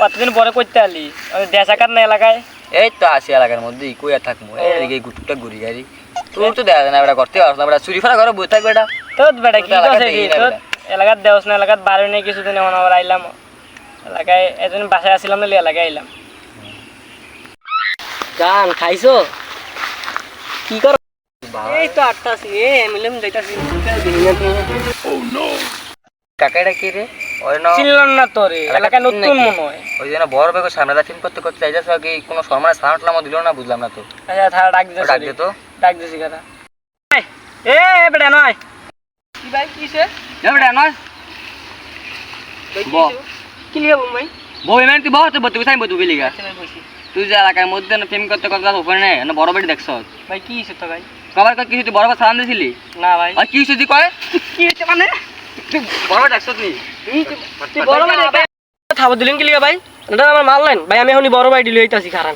কতদিন পরে করতে আলি দেশাকার না এলাকায়? এই তো আসি এলাকার মধ্যে কই আর থাকবো এই গুটুটা ঘুরি গাড়ি তুই তো দেখা না বেটা করতে পারছ না বেটা চুরি ফারা ঘরে বই থাক বেটা তো বেটা কি করছে কি তো এলাকার দেওস না এলাকার বাইরে নেই কিছুদিন এমন আবার আইলাম এলাকায় এজন বাসায় আসছিলাম না এলাকায় আইলাম। গান খাইছো কি কর? এই তো আটটাছি মিলেম যাইতাছি কাকাইটা কি রে ওই না চিনলাম না তোরে এলাকা নতুন মনে হয়। ওই জন্য বড় বেগো সামনে ফিল্ম করতে করতে যাইতাছ কি কোনো সম্মানের সাউন্ডলাম দিল না বুঝলাম না তো। আচ্ছা থাড়া ডাক দিছ ডাক দে তো ডাক দিছি কথা এ বেটা নয় কি ভাই কিসে এ বেটা নয় বো কি লিখা ভাই বউ এমন তুই বহুত বতু সাইম বতু গলিগা তুই যে এলাকার মধ্যে না ফিল্ম করতে করতে ওপরে না বড় বেটি দেখছ ভাই কি হইছে তো ভাই কবার কত কিছু তুই বড় সালাম দিছিলি না ভাই আর কি হইছে তুই কয় কি হইছে মানে বড় দেখছ তুই তুই বড় ভাই থাবো দিলেন কি লিখা ভাই এটা আমার মারলেন ভাই আমি এখনই বড় ভাই দিলে হইতাছি কারণ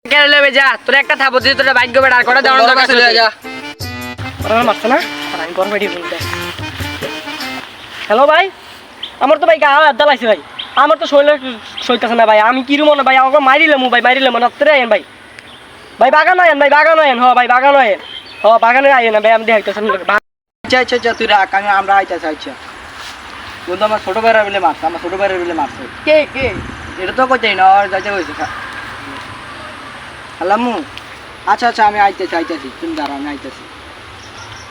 কেন লেবে যা তোর একটা থাবো দিতে তোর বাইক গোবে আর করে দাঁড়ানো দরকার চলে যা আমার মারছ না আর আমি বড় ভাই দিয়ে বলতে হ্যালো ভাই আমার তো ভাই গা আড্ডা লাগছে ভাই আমার তো শরীরে সইতেছে না ভাই আমি কিরু মনে ভাই আমাকে মারিলাম ভাই মারিলাম না তোরে আইন ভাই ভাই বাগান আইন ভাই বাগান আইন হ ভাই বাগান আইন হ বাগানে আইন না ভাই আমি দেখাইতেছেন আচ্ছা আচ্ছা আচ্ছা তুই রাখ আমি আমরা আইতাছি আচ্ছা কিন্তু আমার ছোট ভাইরা বলে মারছে আমার ছোট ভাইরা বলে মারছে কে কে এটা তো কইতেই না আর যাইতে হইছে আলামু আচ্ছা আচ্ছা আমি আইতাছি তুমি দাঁড়া আমি আইতাছি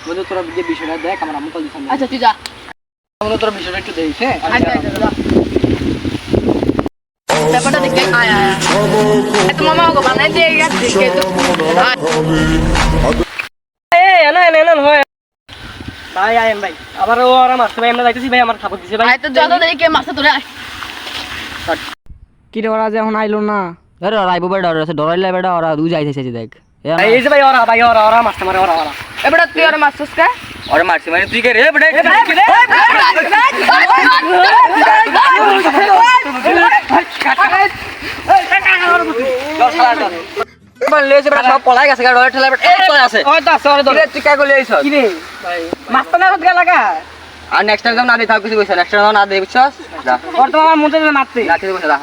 বন্ধু তোরা যে বিষয়টা দেখ আমার আম্মু কল দিছ আচ্ছা তুই যা বন্ধু তোরা বিষয়টা একটু দেখিস হ্যাঁ ব্যাপারটা দেখে আয় আয় এত মামা ওকে বানাই দিয়ে গেছে দেখে তো এনা এনা এনা হয় ভাই আইম ভাই আবার ওরা মারছে ভাই আমরা যাইতেছি ভাই আমার খাবার দিছে ভাই তো যত দেখে মারছে তোরে কি রে ওরা যে এখন আইলো না আরে ওরা আইবো বেটা ওরা ডরাইলা বেটা ওরা দুই যাইতেছে দেখ এই যে ভাই ওরা মারছে মারে ওরা এ বেটা তুই ওরা মারছস কা ওরা মারছে মানে তুই কে রে বেটা লেছে বেটা সব পলাই গেছে গাড়ি ঠেলা বেটা এই তো আছে ওই তো আছে ওরে ধরে তুই কা কইলে আইছ কি রে ভাই মারতে না রত লাগা আর নেক্সট টাইম না দে থাক কিছু কইছ নেক্সট টাইম না দে বুঝছস ওর তো আমার মুতে মারতে রাতে বসে রাখ